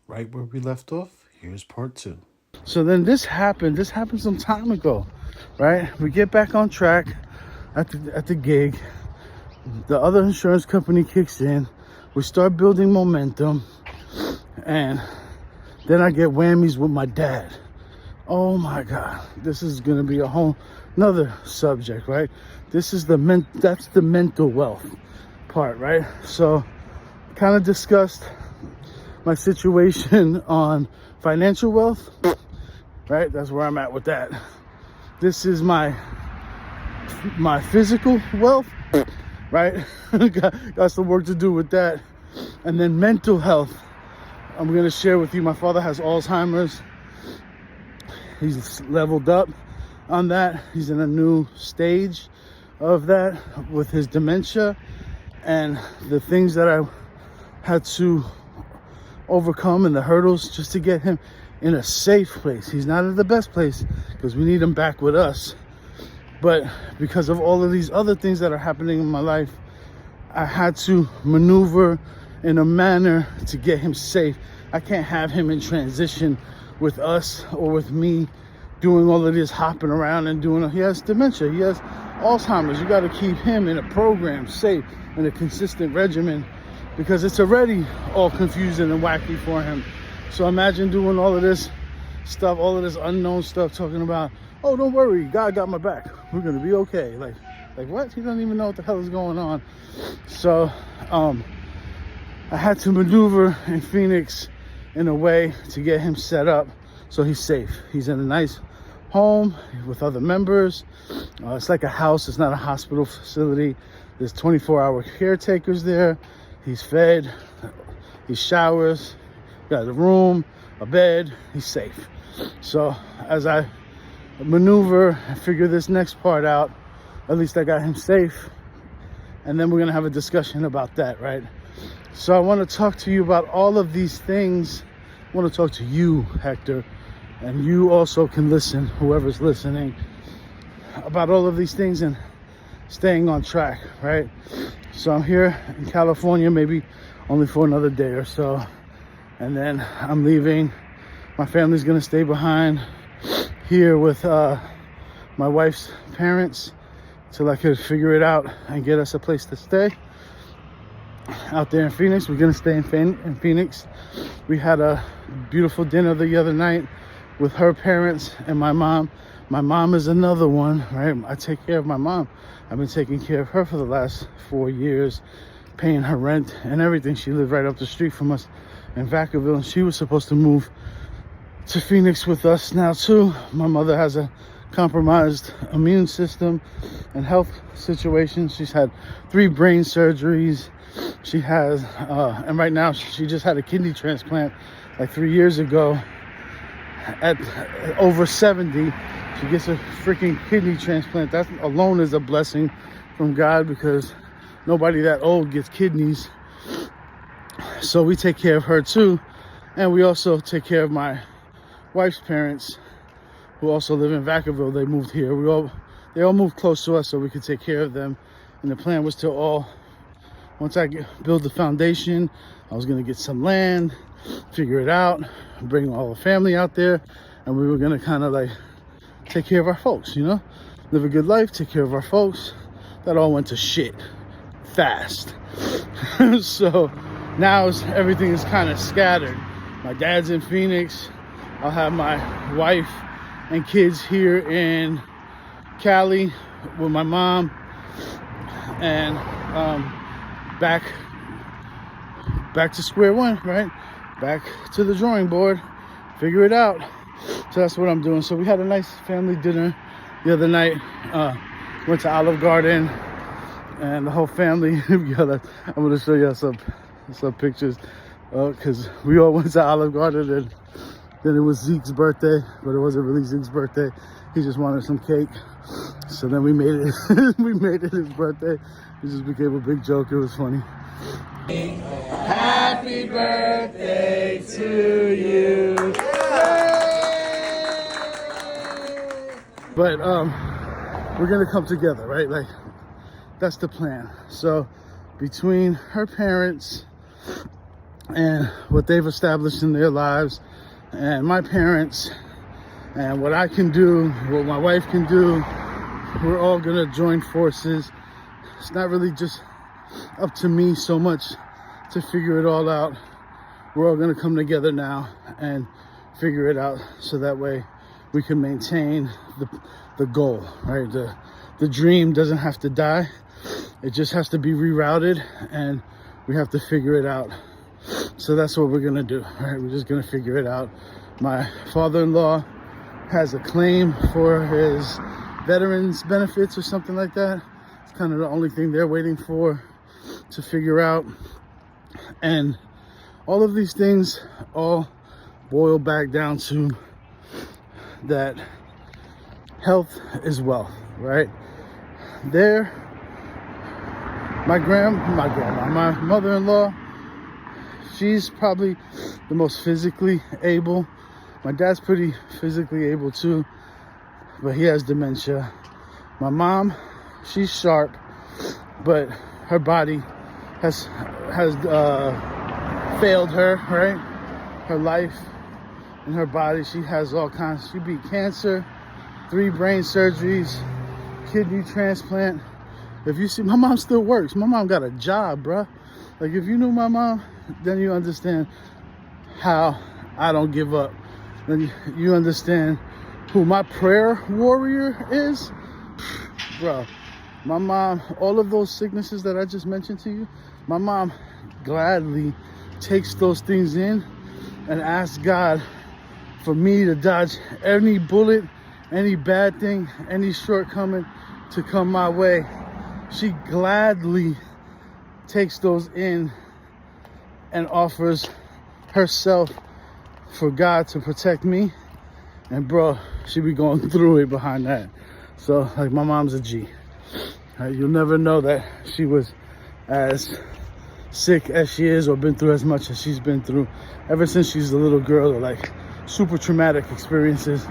Right where we left off, here's part two. So then this happened some time ago, right? We get back on track at the gig. The other insurance company kicks in. We start building momentum, and then I get whammies with my dad. Oh my God, this is gonna be a whole another subject, right? This is that's the mental wealth part, right? So kind of discussed my situation on financial wealth, right? That's where I'm at with that. This is my physical wealth, right? got some work to do with that. And then mental health, I'm gonna share with you. My father has Alzheimer's. He's leveled up on that. He's in a new stage of that with his dementia, and the things that I had to overcome and the hurdles just to get him in a safe place. He's not at the best place because we need him back with us. But because of all of these other things that are happening in my life, I had to maneuver in a manner to get him safe. I can't have him in transition with us or with me doing all of this hopping around and doing. He has dementia, he has Alzheimer's. You got to keep him in a program, safe, in a consistent regimen, because it's already all confusing and wacky for him. So imagine doing all of this stuff, all of this unknown stuff, talking about, oh, don't worry, God got my back, we're gonna be okay. Like what? He doesn't even know what the hell is going on. So I had to maneuver in Phoenix in a way to get him set up so he's safe. He's in a nice home with other members. It's like a house, it's not a hospital facility. There's 24-hour caretakers there. He's fed, he showers, got a room, a bed, he's safe. So as I maneuver and figure this next part out, at least I got him safe. And then we're gonna have a discussion about that, right? So I wanna talk to you about all of these things. I wanna talk to you, Hector, and you also can listen, whoever's listening, about all of these things and staying on track, right? So I'm here in California, maybe only for another day or so, and then I'm leaving. My family's gonna stay behind here with my wife's parents till I could figure it out and get us a place to stay out there in Phoenix. We're gonna stay in Phoenix. We had a beautiful dinner the other night with her parents and my mom. My mom is another one, right? I take care of my mom. I've been taking care of her for the last 4 years, paying her rent and everything. She lived right up the street from us in Vacaville, and she was supposed to move to Phoenix with us now too. My mother has a compromised immune system and health situation. She's had 3 brain surgeries. She has, and right now she just had a kidney transplant like 3 years ago. At over 70, she gets a freaking kidney transplant. That alone is a blessing from God, because nobody that old gets kidneys. So we take care of her too. And we also take care of my wife's parents, who also live in Vacaville. They moved here. They all moved close to us so we could take care of them. And the plan was to once I build the foundation, I was gonna get some land, figure it out, bring all the family out there, and we were gonna kind of like take care of our folks, live a good life, take care of our folks. That all went to shit fast. So now everything is kind of scattered. My dad's in Phoenix. I'll have my wife and kids here in Cali with my mom, and back to square one, right? Back to the drawing board, figure it out. So that's what I'm doing. So we had a nice family dinner the other night. Went to Olive Garden, and the whole family. I'm gonna show you some pictures, because we all went to Olive Garden, and then it was Zeke's birthday, but it wasn't really Zeke's birthday. He just wanted some cake. So then we made it. We made it his birthday. It just became a big joke. It was funny. Happy birthday to you. But we're gonna come together, right? Like, that's the plan. So between her parents and what they've established in their lives, and my parents, and what I can do, what my wife can do. We're all gonna join forces. It's not really just up to me so much to figure it all out. We're all gonna come together now and figure it out, so that way we can maintain the goal, right? The dream doesn't have to die. It just has to be rerouted, and we have to figure it out. So that's what we're gonna do, right? We're just gonna figure it out. My father-in-law has a claim for his veterans benefits or something like that. It's kind of the only thing they're waiting for to figure out. And all of these things all boil back down to that health is wealth, right? My mother-in-law, she's probably the most physically able. My dad's pretty physically able too, but he has dementia. My mom, she's sharp, but her body has failed her, right? Her life and her body, she has all kinds. She beat cancer, 3 brain surgeries, kidney transplant. If you see, my mom still works. My mom got a job, bruh. Like, if you knew my mom, then you understand how I don't give up. Then you understand who my prayer warrior is. Bro, my mom, all of those sicknesses that I just mentioned to you, my mom gladly takes those things in and asks God for me to dodge any bullet, any bad thing, any shortcoming to come my way. She gladly takes those in and offers herself for God to protect me. And bro, she be going through it behind that. So, like, my mom's a G. You'll never know that she was as sick as she is or been through as much as she's been through ever since she's a little girl, or like super traumatic experiences.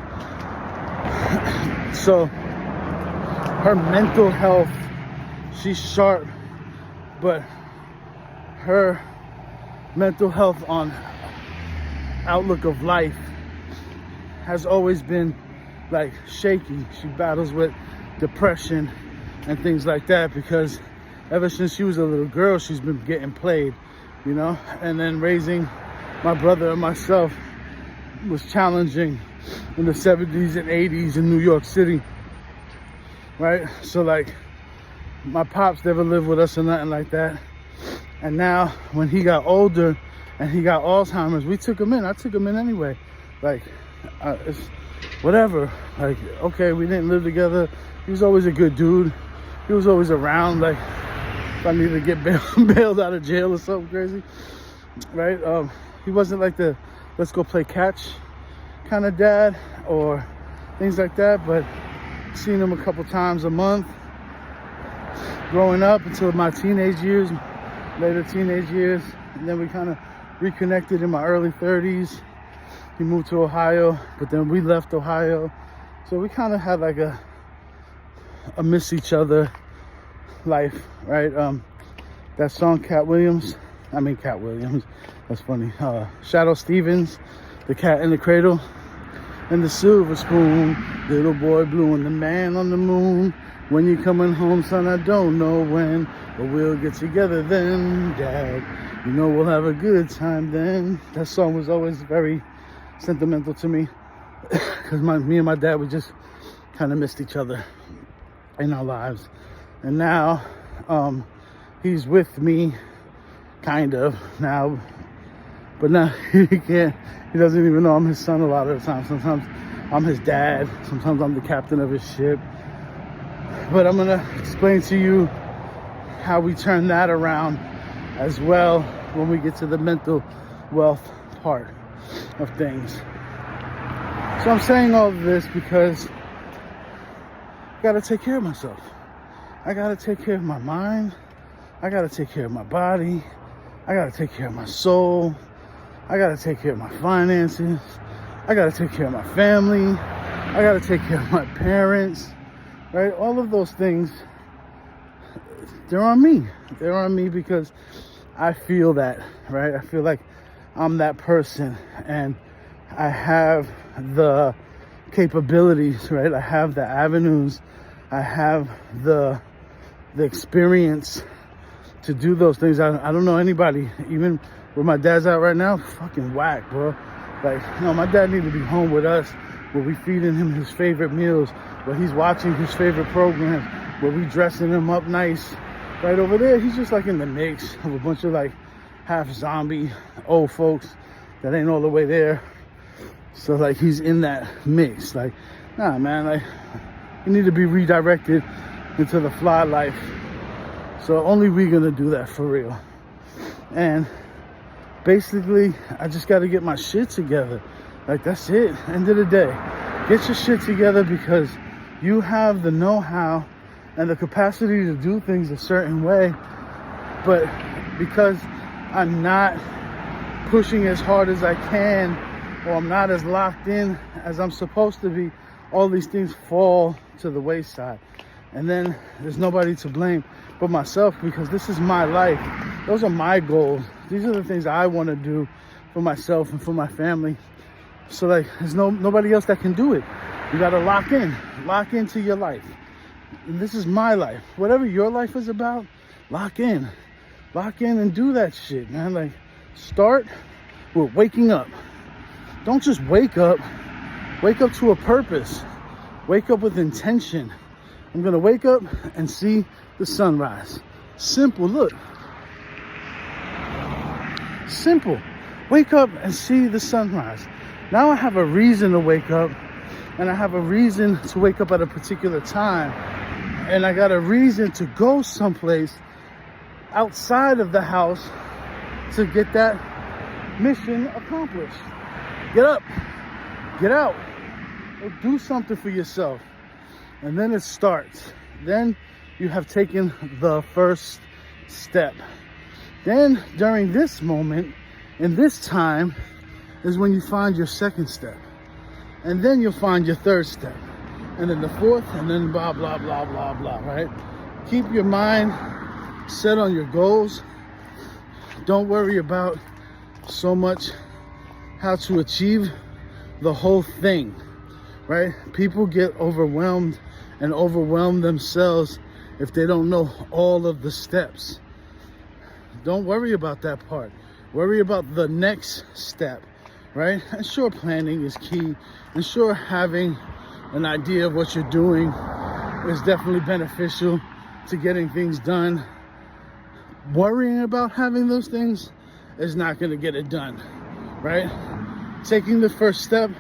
So her mental health, she's sharp, but her mental health on outlook of life has always been like shaky. She battles with depression and things like that because ever since she was a little girl, she's been getting played, you know? And then raising my brother and myself was challenging in the 70s and 80s in New York City, right? So like, my pops never lived with us or nothing like that. And now when he got older and he got Alzheimer's, we took him in. I took him in anyway. Like, it's whatever. Like, okay, we didn't live together. He was always a good dude. He was always around. Like, if I needed to get bailed out of jail or something crazy, right? He wasn't like the let's go play catch kind of dad or things like that, but seen him a couple times a month growing up until my teenage years, later teenage years. And then we kind of reconnected in my early 30s. He moved to Ohio, but then we left Ohio. So we kind of had like a miss each other life, right? That song Cat Williams, that's funny. Shadow Stevens, The Cat in the Cradle, and the Silver Spoon, Little Boy Blue and the Man on the Moon. When you coming home, son, I don't know when, but we'll get together then, Dad. You know we'll have a good time then. That song was always very sentimental to me because me and my dad, we just kind of missed each other in our lives. And now he's with me kind of now, but now he doesn't even know I'm his son a lot of the time. Sometimes I'm his dad, sometimes I'm the captain of his ship. But I'm gonna explain to you how we turn that around as well when we get to the mental wealth part of things. So I'm saying all of this because I gotta take care of myself. I gotta take care of my mind. I gotta take care of my body. I gotta take care of my soul. I gotta take care of my finances. I gotta take care of my family. I gotta take care of my parents, right? All of those things, they're on me. They're on me because I feel that, right? I feel like I'm that person, and I have the capabilities, right? I have the avenues, I have the experience to do those things. I don't know anybody, even where my dad's at right now, fucking whack, bro. Like, my dad need to be home with us, where we feeding him his favorite meals, where he's watching his favorite programs, where we dressing him up nice. Right over there, he's just like in the mix of a bunch of like half zombie old folks that ain't all the way there. So like he's in that mix. Like, nah, man, like you need to be redirected into the fly life. So only we gonna do that for real. And basically, I just gotta get my shit together. Like, that's it. End of the day, get your shit together, because you have the know-how and the capacity to do things a certain way. But because I'm not pushing as hard as I can, or I'm not as locked in as I'm supposed to be, all these things fall to the wayside. And then there's nobody to blame but myself, because this is my life. Those are my goals. These are the things I want to do for myself and for my family. So like, there's nobody else that can do it. You got to lock into your life. And this is my life. Whatever your life is about, lock in and do that shit, man. Like, start with waking up. Don't just wake up to a purpose. Wake up with intention. I'm gonna wake up and see the sunrise. Simple. Look, simple. Wake up and see the sunrise. Now I have a reason to wake up, and I have a reason to wake up at a particular time, and I got a reason to go someplace outside of the house to get that mission accomplished. Get up, get out, or do something for yourself. And then it starts. Then you have taken the first step. Then during this moment, in this time, is when you find your second step. And then you'll find your third step. And then the fourth, and then blah, blah, blah, blah, blah, right? Keep your mind set on your goals. Don't worry about so much how to achieve the whole thing, right? People get overwhelmed and overwhelm themselves if they don't know all of the steps. Don't worry about that part. Worry about the next step, right? And sure, planning is key. And sure, having an idea of what you're doing is definitely beneficial to getting things done. Worrying about having those things is not going to get it done, right? Taking the first step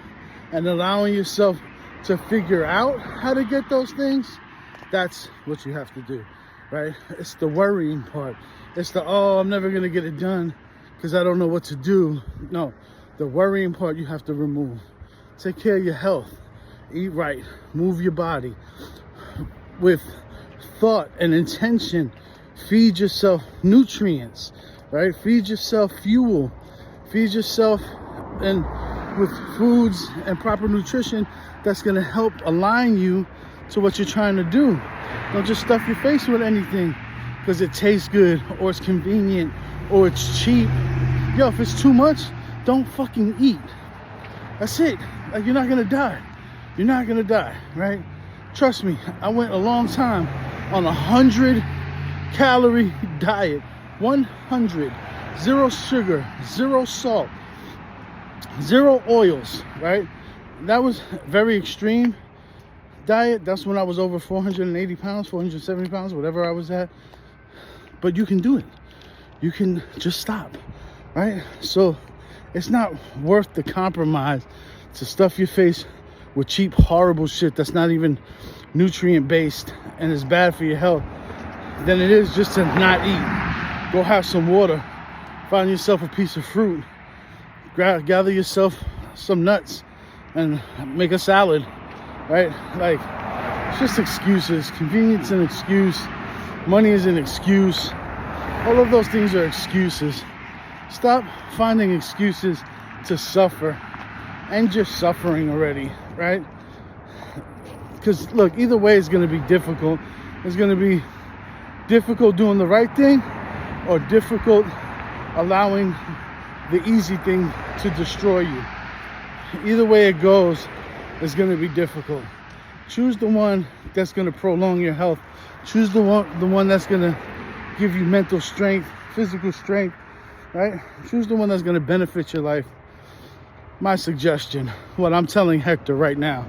and allowing yourself to figure out how to get those things, that's what you have to do, right? It's the worrying part. It's the, oh, I'm never going to get it done because I don't know what to do. No, the worrying part you have to remove. Take care of your health. Eat right. Move your body with thought and intention. Feed yourself nutrients, right? Feed yourself fuel. Feed yourself and with foods and proper nutrition that's going to help align you to what you're trying to do. Don't just stuff your face with anything because it tastes good or it's convenient or it's cheap. Yo, if it's too much, don't fucking eat. That's it. Like, you're not going to die. You're not going to die, right? Trust me, I went a long time on 100-calorie diet. 100. 0 sugar, 0 salt, 0 oils, right? That was very extreme diet. That's when I was over 480 pounds, 470 pounds, whatever I was at. But you can do it. You can just stop, right? So it's not worth the compromise to stuff your face with cheap, horrible shit that's not even nutrient-based and is bad for your health than it is just to not eat. Go have some water. Find yourself a piece of fruit. Gather yourself some nuts and make a salad, right? Like, it's just excuses. Convenience is an excuse. Money is an excuse. All of those things are excuses. Stop finding excuses to suffer. End your suffering already, right? Because, look, either way it's going to be difficult. It's going to be difficult doing the right thing or difficult allowing the easy thing to destroy you. Either way it goes, it's going to be difficult. Choose the one that's going to prolong your health. Choose the one that's going to give you mental strength, physical strength, right? Choose the one that's going to benefit your life. My suggestion, what I'm telling Hector right now,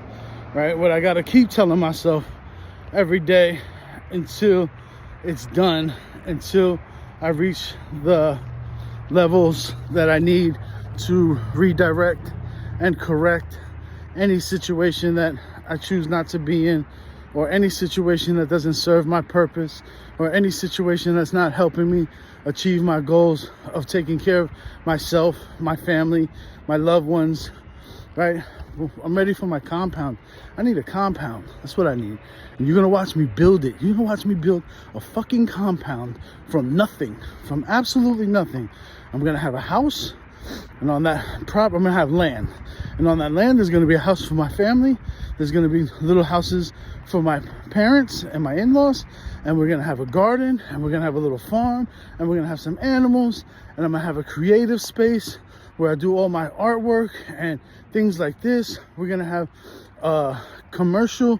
right? What I got to keep telling myself every day until it's done, until I reach the levels that I need to redirect and correct any situation that I choose not to be in, or any situation that doesn't serve my purpose, or any situation that's not helping me achieve my goals of taking care of myself, my family, my loved ones, right? I'm ready for my compound. I need a compound. That's what I need. And you're gonna watch me build it. You're gonna watch me build a fucking compound from nothing, from absolutely nothing. I'm gonna have a house, and on that I'm gonna have land. And on that land, there's gonna be a house for my family. There's gonna be little houses for my parents and my in-laws. And we're gonna have a garden, and we're gonna have a little farm, and we're gonna have some animals, and I'm gonna have a creative space where I do all my artwork and things like this. We're gonna have a commercial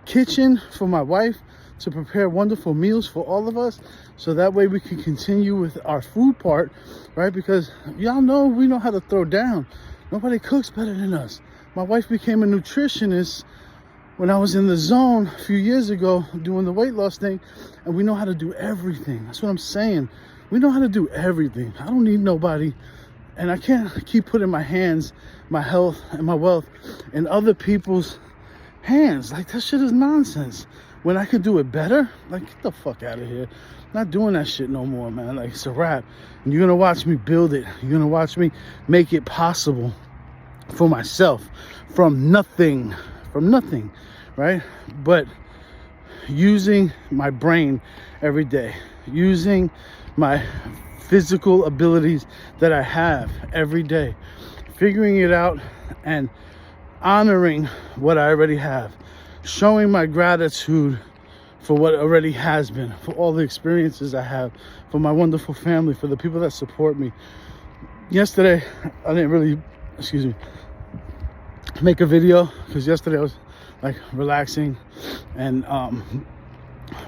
kitchen for my wife to prepare wonderful meals for all of us, so that way we can continue with our food part, right? Because y'all know we know how to throw down. Nobody cooks better than us. My wife became a nutritionist when I was in the zone a few years ago doing the weight loss thing, and we know how to do everything. That's what I'm saying. We know how to do everything. I don't need nobody. And I can't keep putting my hands, my health, and my wealth in other people's hands. Like, that shit is nonsense. When I could do it better, like, get the fuck out of here. I'm not doing that shit no more, man. Like, it's a wrap. And you're gonna watch me build it. You're gonna watch me make it possible for myself from nothing, right? But using my brain every day, using my physical abilities that I have every day, figuring it out and honoring what I already have, showing my gratitude for what already has been, for all the experiences I have, for my wonderful family, for the people that support me. Yesterday, I didn't really, make a video, because yesterday I was like relaxing, and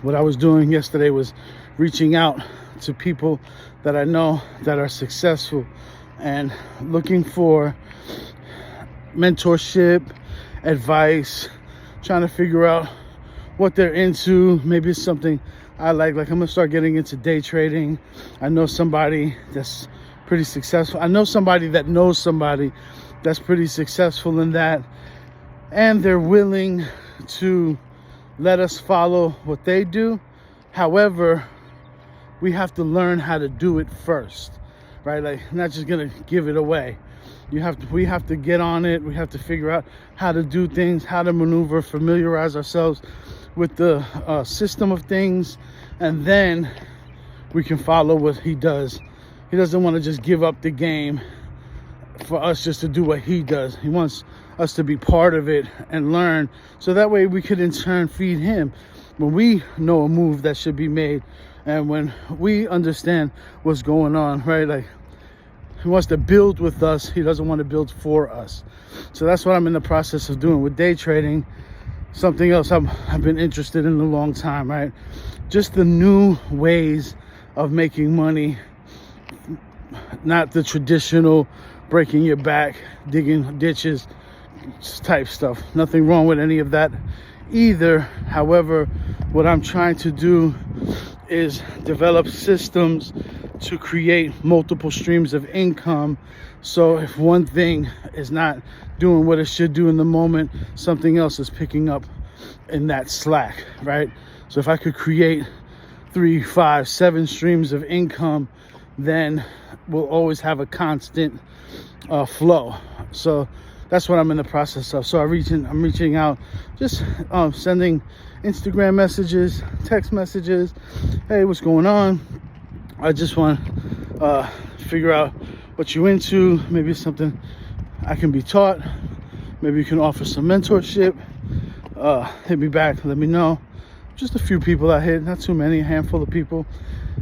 what I was doing yesterday was reaching out to people that I know that are successful and looking for mentorship, advice, trying to figure out what they're into. Maybe it's something I like I'm gonna start getting into day trading. I know somebody that's pretty successful. I know somebody that knows somebody that's pretty successful in that, and they're willing to let us follow what they do. However, we have to learn how to do it first, right? Like, not just gonna give it away. We have to get on it. We have to figure out how to do things, how to maneuver, familiarize ourselves with the system of things, and then we can follow what he does. He doesn't want to just give up the game for us just to do what he does. He wants us to be part of it and learn, so that way we could in turn feed him when we know a move that should be made, and when we understand what's going on, right? Like, he wants to build with us. He doesn't want to build for us. So that's what I'm in the process of doing with day trading. Something else I've been interested in a long time, right? Just the new ways of making money, not the traditional breaking your back, digging ditches type stuff. Nothing wrong with any of that either. However, what I'm trying to do is develop systems to create multiple streams of income. So if one thing is not doing what it should do in the moment, something else is picking up in that slack, right? So if I could create 3, 5, 7 streams of income, then we'll always have a constant flow. So that's what I'm in the process of. So I'm reaching out, just sending Instagram messages, text messages. Hey, what's going on? I just want to figure out what you're into. Maybe it's something I can be taught. Maybe you can offer some mentorship. Hit me back, let me know. Just a few people I hit, not too many, a handful of people.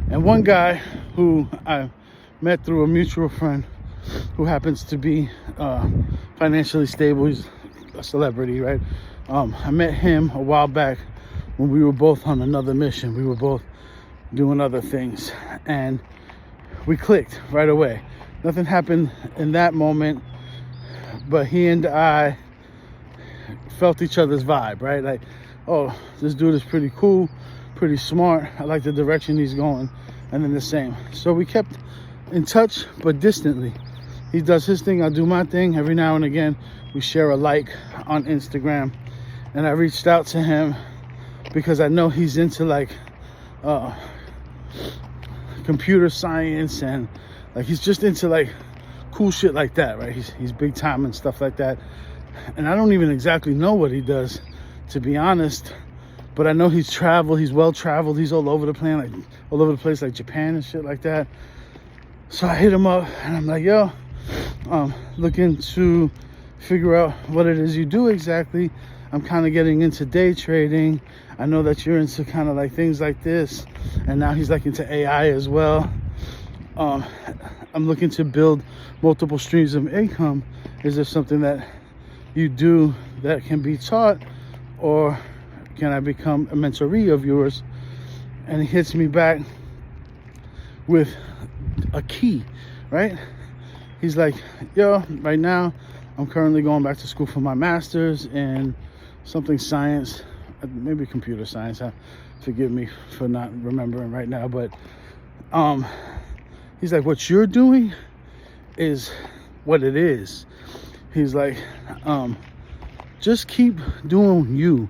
And one guy who I met through a mutual friend who happens to be financially stable. He's a celebrity, right? I met him a while back when we were both on another mission. We were both doing other things, and we clicked right away. Nothing happened in that moment, but he and I felt each other's vibe, right? Like, oh, this dude is pretty cool, pretty smart. I like the direction he's going, and then the same. So we kept in touch, but distantly. He does his thing, I do my thing. Every now and again, we share a like on Instagram, and I reached out to him because I know he's into like computer science, and like he's just into like cool shit like that, right? He's big time and stuff like that. And I don't even exactly know what he does, to be honest, but I know he's traveled. He's well traveled. He's all over the place, like Japan and shit like that. So I hit him up and I'm like, yo, looking to figure out what it is you do exactly. I'm kind of getting into day trading. I know that you're into kind of like things like this, and now he's like into AI as well. I'm looking to build multiple streams of income. Is there something that you do that can be taught, or can I become a mentoree of yours? And he hits me back with a key, right? He's like, yo, right now I'm currently going back to school for my master's in something science, maybe computer science. Forgive me for not remembering right now, but he's like, what you're doing is what it is. He's like, just keep doing you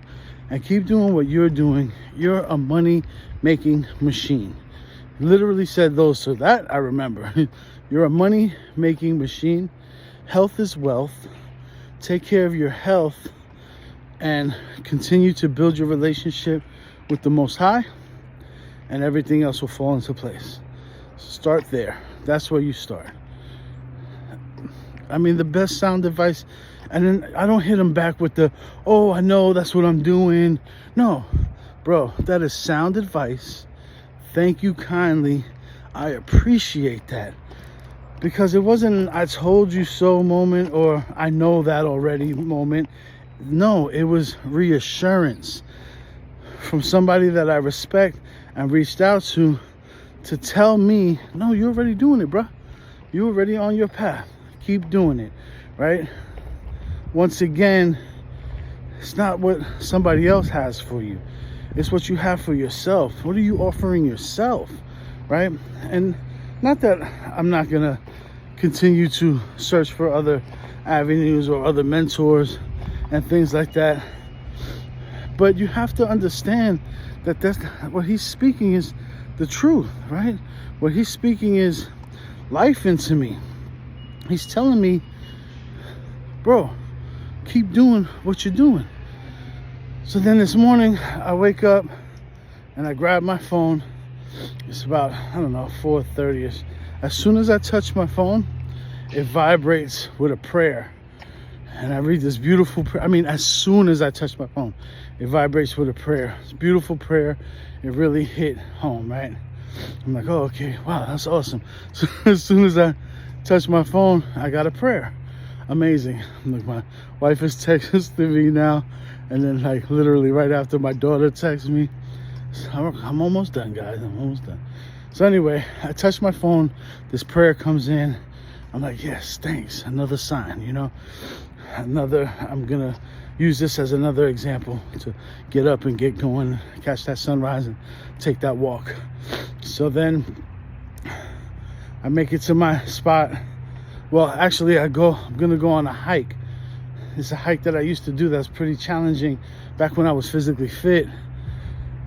and keep doing what you're doing. You're a money making machine. He literally said those, so that I remember. You're a money making machine. Health is wealth. Take care of your health and continue to build your relationship with the Most High, and everything else will fall into place. Start there. That's where you start. I mean, the best sound advice. And then I don't hit him back with the, oh, I know that's what I'm doing. No, bro, that is sound advice. Thank you kindly. I appreciate that. Because it wasn't an I told you so moment, or I know that already moment. No, it was reassurance from somebody that I respect and reached out to tell me, no, you're already doing it, bro. You're already on your path. Keep doing it, right? Once again, it's not what somebody else has for you. It's what you have for yourself. What are you offering yourself, right? And not that I'm not going to continue to search for other avenues or other mentors and things like that. But you have to understand that that's what he's speaking is the truth, right? What he's speaking is life into me. He's telling me, bro, keep doing what you're doing. So then this morning I wake up and I grab my phone. It's about, I don't know, 4:30ish. As soon as I touch my phone, it vibrates with a prayer. And I read this beautiful prayer. I mean, as soon as I touch my phone, it vibrates with a prayer. It's a beautiful prayer. It really hit home, right? I'm like, oh, okay, wow, that's awesome. So as soon as I touch my phone, I got a prayer. Amazing. Like, my wife is texting me now, and then like literally right after, my daughter texts me. I'm almost done, guys. I'm almost done. So anyway, I touch my phone. This prayer comes in. I'm like, yes, thanks. Another sign, you know. I'm gonna use this as another example to get up and get going, catch that sunrise and take that walk. So then I make it to my spot. Well, actually I'm gonna go on a hike. It's a hike that I used to do that's pretty challenging back when I was physically fit.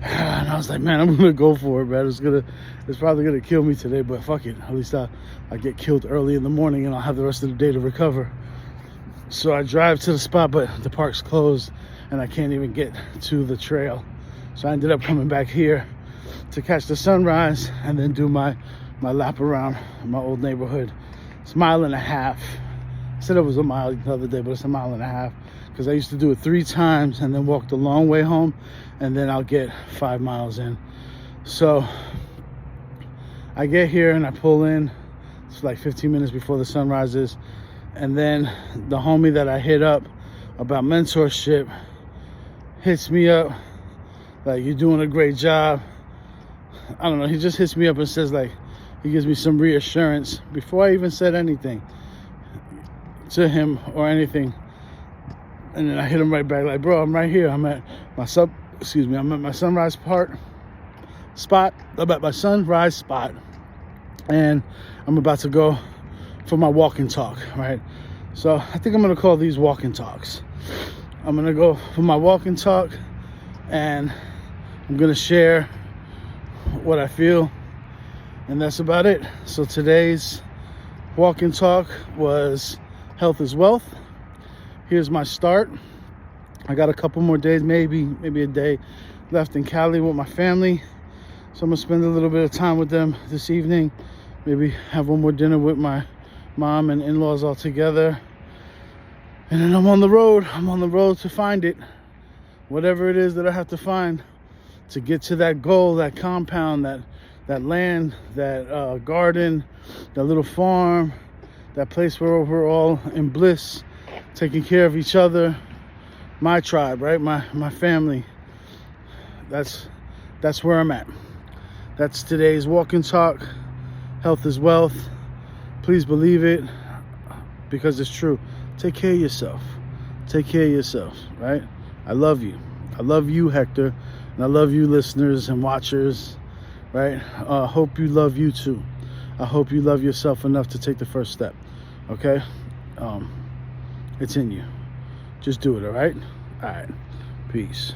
And I was like, man, I'm gonna go for it, man. It's probably gonna kill me today, but fuck it. At least I get killed early in the morning and I'll have the rest of the day to recover. So I drive to the spot, but the park's closed and I can't even get to the trail. So I ended up coming back here to catch the sunrise and then do my lap around my old neighborhood. It's a mile and a half. I said it was a mile the other day, but it's a mile and a half because I used to do it 3 times and then walk the long way home, and then I'll get 5 miles in. So I get here and I pull in It's like 15 minutes before the sun rises. And then the homie that I hit up about mentorship hits me up like, you're doing a great job. I don't know, he just hits me up and says, like, he gives me some reassurance before I even said anything to him or anything. And then I hit him right back, like, bro, I'm right here. I'm at my sunrise spot. I'm at my sunrise spot. And I'm about to go for my walk and talk, right? So I think I'm gonna call these walk and talks. I'm gonna go for my walk and talk, and I'm gonna share what I feel, and that's about it. So today's walk and talk was health is wealth. Here's my start. I got a couple more days, maybe a day left in Cali with my family. So I'm gonna spend a little bit of time with them this evening. Maybe have one more dinner with my mom and in-laws all together. And then I'm on the road. I'm on the road to find it. Whatever it is that I have to find to get to that goal, that compound, that land, that garden, that little farm, that place where we're all in bliss, taking care of each other, my tribe, right? My family. That's where I'm at. That's today's walk and talk. Health is wealth. Please believe it, because it's true. Take care of yourself. Take care of yourself, right? I love you. I love you, Hector. And I love you, listeners and watchers, right? Hope you love you too. I hope you love yourself enough to take the first step, okay? It's in you. Just do it, all right? All right. Peace.